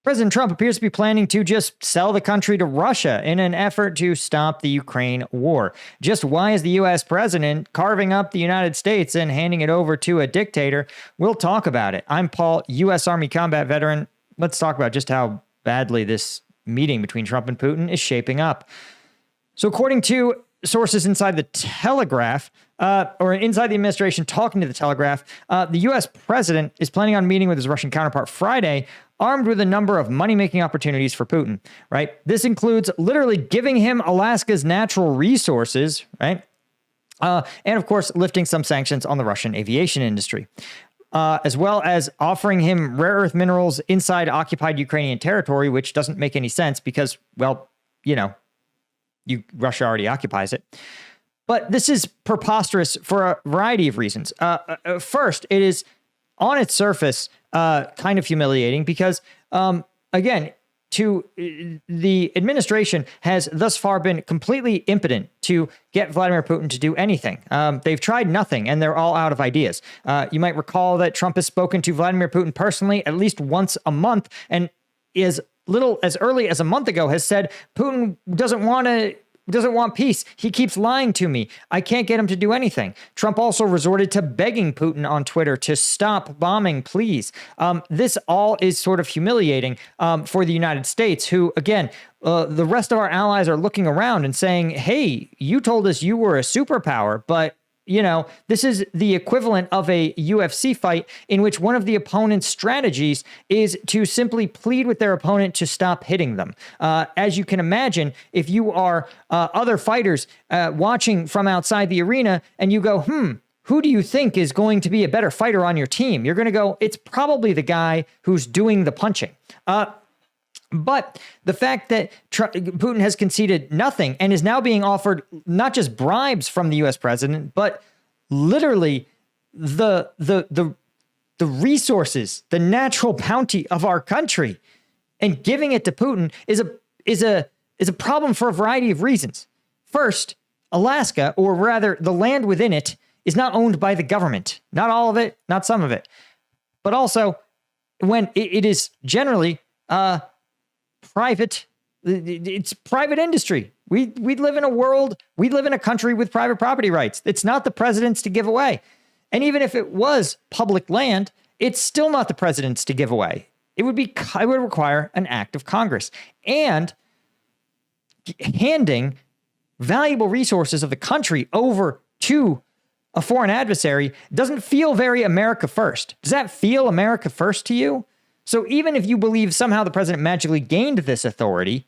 President Trump appears to be planning to just sell the country to Russia in an effort to stop the Ukraine war. Just why is the U.S. president carving up the United States and handing it over to a dictator? We'll talk about it. I'm Paul, U.S. Army combat veteran. Let's talk about just how badly this meeting between Trump and Putin is shaping up. So according to sources inside the Telegraph, or inside the administration talking to the Telegraph, the U.S. president is planning on meeting with his Russian counterpart Friday, armed with a number of money-making opportunities for Putin, right? This includes literally giving him Alaska's natural resources, right? And of course, lifting some sanctions on the Russian aviation industry, as well as offering him rare earth minerals inside occupied Ukrainian territory, which doesn't make any sense because, well, you know, Russia already occupies it. But this is preposterous for a variety of reasons. First, it is on its surface kind of humiliating because, again, the administration has thus far been completely impotent to get Vladimir Putin to do anything. They've tried nothing, and they're all out of ideas. You might recall that Trump has spoken to Vladimir Putin personally at least once a month, and as early as a month ago has said, Putin doesn't want peace. He keeps lying to me. I can't get him to do anything. Trump also resorted to begging Putin on Twitter to stop bombing, please. This all is sort of humiliating for the United States, who, again, the rest of our allies are looking around and saying, hey, you told us you were a superpower, but you know, this is the equivalent of a UFC fight in which one of the opponent's strategies is to simply plead with their opponent to stop hitting them. As you can imagine, if you are other fighters watching from outside the arena and you go, who do you think is going to be a better fighter on your team? You're going to go, it's probably the guy who's doing the punching. But the fact that Putin has conceded nothing and is now being offered not just bribes from the U.S. president, but literally the resources, the natural bounty of our country, and giving it to Putin is a problem for a variety of reasons. First, Alaska, or rather the land within it, is not owned by the government. Not all of it, not some of it. But also, when it is generally private, it's private industry. We live in a world, we live in a country with private property rights. It's not the president's to give away. And even if it was public land, it's still not the president's to give away. It would require an act of Congress. And handing valuable resources of the country over to a foreign adversary doesn't feel very America first. Does that feel America first to you? So even if you believe somehow the president magically gained this authority,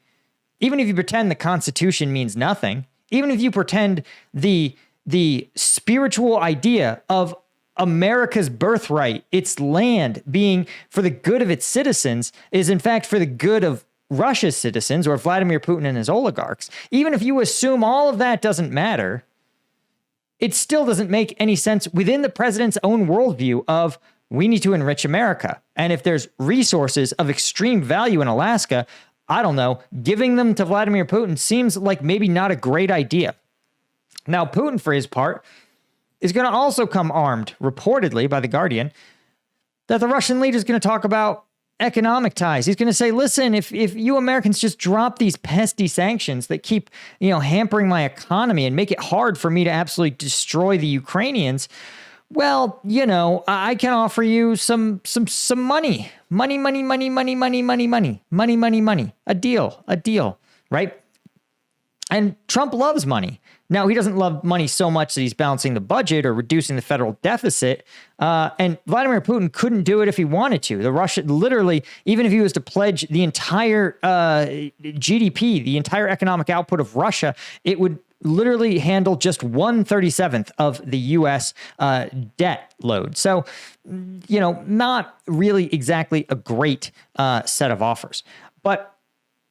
even if you pretend the Constitution means nothing, even if you pretend the spiritual idea of America's birthright, its land being for the good of its citizens, is in fact for the good of Russia's citizens or Vladimir Putin and his oligarchs, even if you assume all of that doesn't matter, it still doesn't make any sense within the president's own worldview of we need to enrich America. And if there's resources of extreme value in Alaska, I don't know, giving them to Vladimir Putin seems like maybe not a great idea. Now, Putin, for his part, is going to also come armed, reportedly by The Guardian, that the Russian leader is going to talk about economic ties. He's going to say, listen, if you Americans just drop these pesky sanctions that keep, hampering my economy and make it hard for me to absolutely destroy the Ukrainians, well, I can offer you some money. Money. A deal, right? And Trump loves money. Now, he doesn't love money so much that he's balancing the budget or reducing the federal deficit. And Vladimir Putin couldn't do it if he wanted to. The Russian, literally, even if he was to pledge the entire GDP, the entire economic output of Russia, it would literally handle just 1/37 of the U.S. Debt load. So, not really exactly a great set of offers. But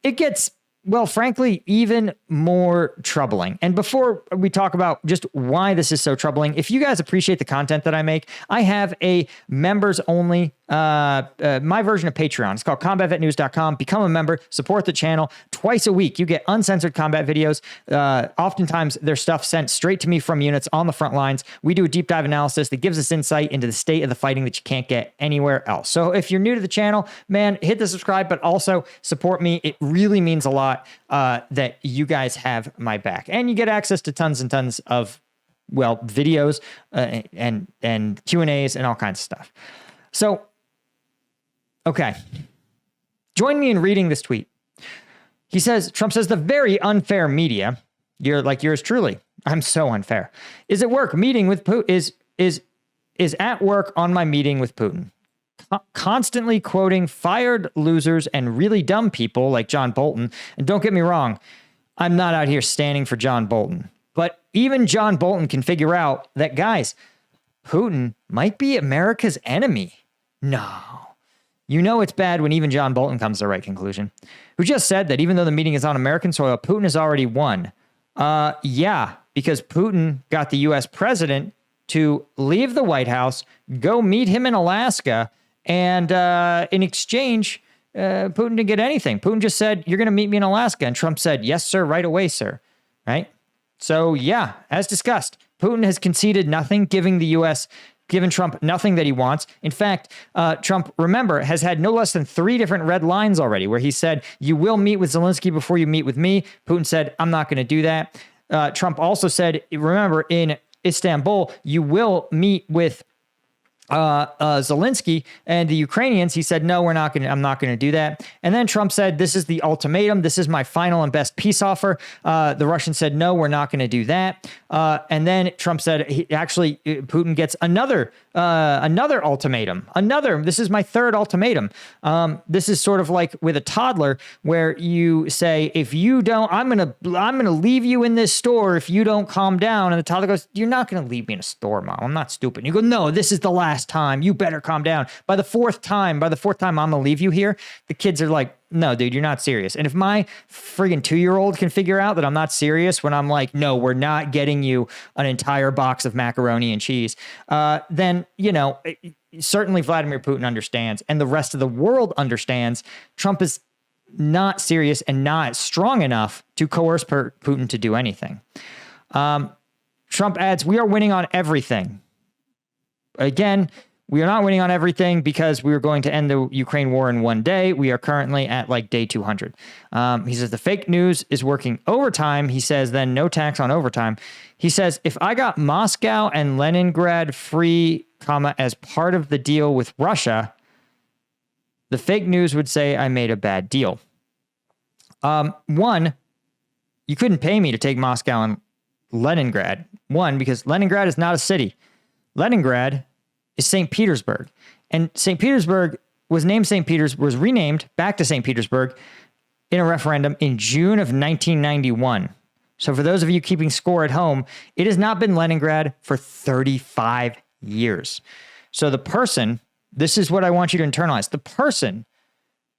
it gets, well, frankly, even more troubling. And before we talk about just why this is so troubling, if you guys appreciate the content that I make, I have a members-only my version of Patreon. It's called combatvetnews.com. Become a member, support the channel. Twice a week, you get uncensored combat videos. Oftentimes, there's stuff sent straight to me from units on the front lines. We do a deep dive analysis that gives us insight into the state of the fighting that you can't get anywhere else. So if you're new to the channel, man, hit the subscribe, but also support me. It really means a lot that you guys have my back. And you get access to tons and tons of, well, videos and Q&As and all kinds of stuff. So, okay. Join me in reading this tweet. He says, Trump says, the very unfair media, you're like yours truly, I'm so unfair, is at work meeting with Putin, is at work on my meeting with Putin. Constantly quoting fired losers and really dumb people like John Bolton. And don't get me wrong, I'm not out here standing for John Bolton. But even John Bolton can figure out that, guys, Putin might be America's enemy. No. You know it's bad when even John Bolton comes to the right conclusion. Who just said that even though the meeting is on American soil, Putin has already won. Yeah, because Putin got the U.S. president to leave the White House, go meet him in Alaska, and in exchange, Putin didn't get anything. Putin just said, you're going to meet me in Alaska. And Trump said, yes, sir, right away, sir. Right? So, yeah, as discussed, Putin has conceded nothing, giving Trump nothing that he wants. In fact, Trump, remember, has had no less than 3 different red lines already where he said, you will meet with Zelensky before you meet with me. Putin said, I'm not going to do that. Trump also said, remember, in Istanbul, you will meet with Zelensky and the Ukrainians. He said, no, I'm not going to do that. And then Trump said, this is the ultimatum. This is my final and best peace offer. The Russians said, no, we're not going to do that. And then Trump said, Putin gets another ultimatum. This is my 3rd ultimatum. This is sort of like with a toddler where you say, if you don't, I'm going to leave you in this store if you don't calm down. And the toddler goes, you're not going to leave me in a store, Mom. I'm not stupid. And you go, no, this is the last time. You better calm down. By the fourth time, I'm going to leave you here. The kids are like, no, dude, you're not serious. And if my friggin' 2-year-old can figure out that I'm not serious when I'm like, no, we're not getting you an entire box of macaroni and cheese, then, certainly Vladimir Putin understands, and the rest of the world understands Trump is not serious and not strong enough to coerce Putin to do anything. Trump adds, we are winning on everything. Again, we are not winning on everything because we were going to end the Ukraine war in 1 day. We are currently at like day 200. He says the fake news is working overtime. He says then no tax on overtime. He says if I got Moscow and Leningrad free, as part of the deal with Russia, the fake news would say I made a bad deal. One, you couldn't pay me to take Moscow and Leningrad. One, because Leningrad is not a city. Leningrad is St. Petersburg. And St. Petersburg was renamed back to St. Petersburg in a referendum in June of 1991. So for those of you keeping score at home, it has not been Leningrad for 35 years. So the person, this is what I want you to internalize, the person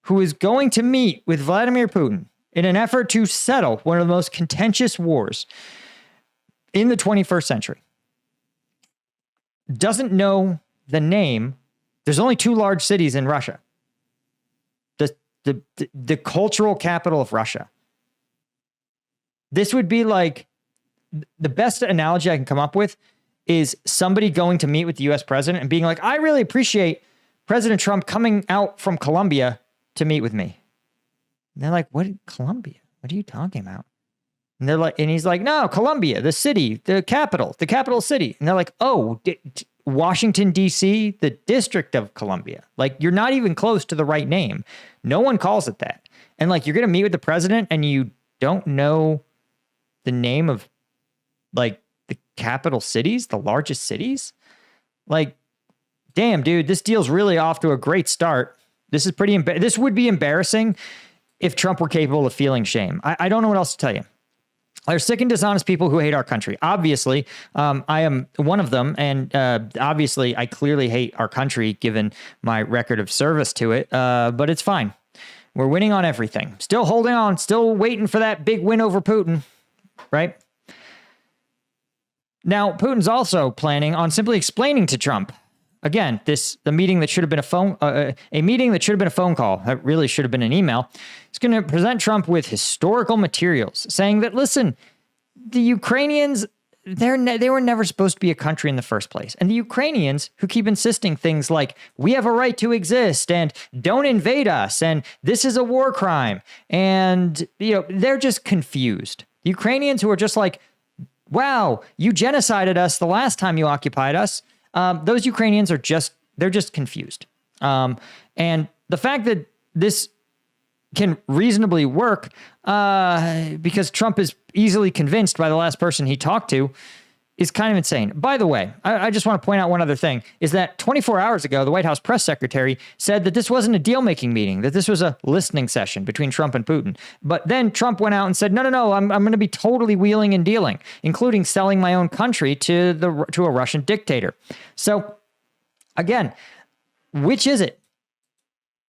who is going to meet with Vladimir Putin in an effort to settle one of the most contentious wars in the 21st century doesn't know the name. There's only 2 large cities in Russia. The cultural capital of Russia. This would be like the best analogy I can come up with is somebody going to meet with the U.S. president and being like, I really appreciate President Trump coming out from Colombia to meet with me. And they're like, what? Colombia? What are you talking about? And they're like, and he's like, no, Colombia, the city, the capital city. And they're like, oh, Washington, D.C., the District of Columbia. Like, you're not even close to the right name. No one calls it that. And like, you're going to meet with the president and you don't know the name of like the capital cities, the largest cities. Like, damn, dude, this deal's really off to a great start. This is this would be embarrassing if Trump were capable of feeling shame. I don't know what else to tell you. There's sick and dishonest people who hate our country. Obviously, I am one of them. And obviously, I clearly hate our country given my record of service to it. But it's fine. We're winning on everything. Still holding on. Still waiting for that big win over Putin. Right? Now, Putin's also planning on simply explaining to Trump again, the meeting that should have been a meeting that should have been a phone call, that really should have been an email, is going to present Trump with historical materials saying that, listen, the Ukrainians, they were never supposed to be a country in the first place. And the Ukrainians who keep insisting things like, we have a right to exist and don't invade us and this is a war crime. And, they're just confused. The Ukrainians who are just like, wow, you genocided us the last time you occupied us. Those Ukrainians they're just confused. And the fact that this can reasonably work because Trump is easily convinced by the last person he talked to is kind of insane. By the way, I just want to point out one other thing, is that 24 hours ago, the White House press secretary said that this wasn't a deal-making meeting, that this was a listening session between Trump and Putin. But then Trump went out and said, no, I'm going to be totally wheeling and dealing, including selling my own country to a Russian dictator. So again, which is it?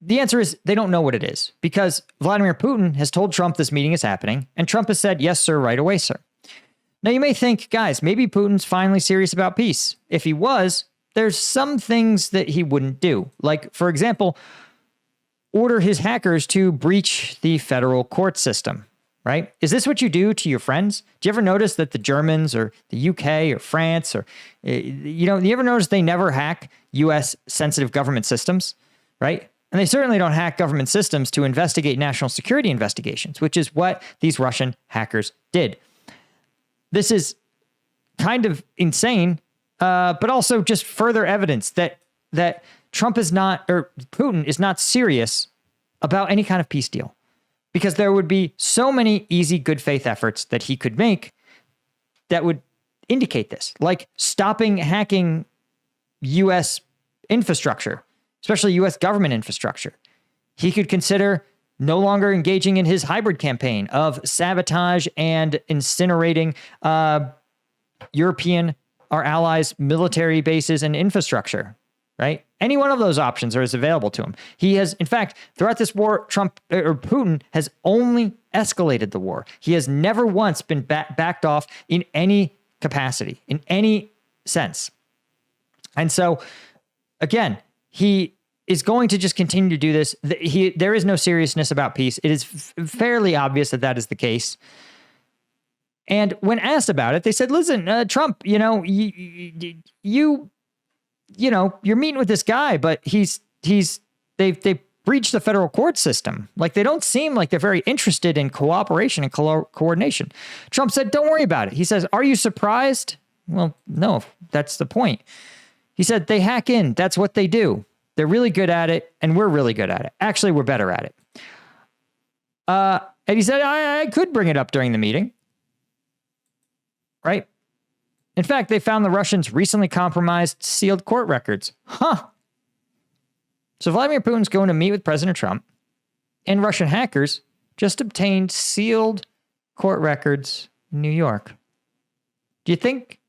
The answer is they don't know what it is, because Vladimir Putin has told Trump this meeting is happening, and Trump has said, yes, sir, right away, sir. Now, you may think, guys, maybe Putin's finally serious about peace. If he was, there's some things that he wouldn't do. Like, for example, order his hackers to breach the federal court system, right? Is this what you do to your friends? Do you ever notice that the Germans or the UK or France or, you ever notice they never hack U.S. sensitive government systems, right? And they certainly don't hack government systems to investigate national security investigations, which is what these Russian hackers did. This is kind of insane, but also just further evidence that Trump is not, or Putin is not serious about any kind of peace deal, because there would be so many easy good faith efforts that he could make that would indicate this, like stopping hacking U.S. infrastructure, especially U.S. government infrastructure. He could consider no longer engaging in his hybrid campaign of sabotage and incinerating European, our allies' military bases and infrastructure, right? Any one of those options is available to him. He has, in fact, throughout this war, Putin has only escalated the war. He has never once been backed off in any capacity, in any sense. And so, again, he is going to just continue to do this. There is no seriousness about peace. It is fairly obvious that is the case. And when asked about it, they said, listen, Trump, you're meeting with this guy, but they've breached the federal court system. Like, they don't seem like they're very interested in cooperation and coordination. Trump said, don't worry about it. He says, are you surprised? Well, no, that's the point. He said, they hack in. That's what they do. They're really good at it, and we're really good at it. Actually, we're better at it. And he said, I could bring it up during the meeting. Right? In fact, they found the Russians recently compromised sealed court records. Huh. So Vladimir Putin's going to meet with President Trump, and Russian hackers just obtained sealed court records in New York. Do you think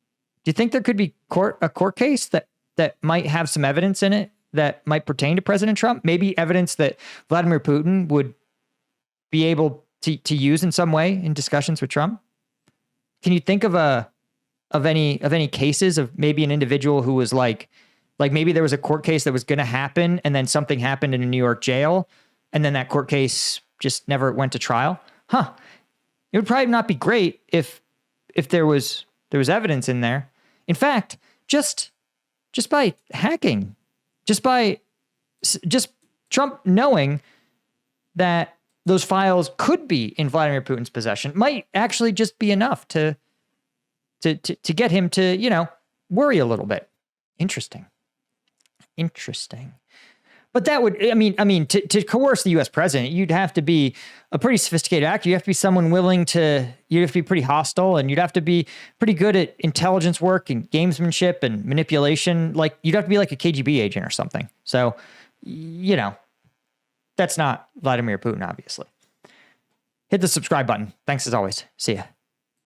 there could be a court case that might have some evidence in it that might pertain to President Trump? Maybe evidence that Vladimir Putin would be able to use in some way in discussions with Trump? Can you think of any cases of maybe an individual who was like maybe there was a court case that was going to happen, and then something happened in a New York jail, and then that court case just never went to trial? Huh. It would probably not be great if there was evidence in there. In fact, just by hacking, just Trump knowing that those files could be in Vladimir Putin's possession might actually just be enough to get him to, worry a little bit. Interesting. But that would, to coerce the U.S. president, you'd have to be a pretty sophisticated actor. You have to be someone you'd have to be pretty hostile, and you'd have to be pretty good at intelligence work and gamesmanship and manipulation. Like, you'd have to be like a KGB agent or something. So, that's not Vladimir Putin, obviously. Hit the subscribe button. Thanks as always. See ya.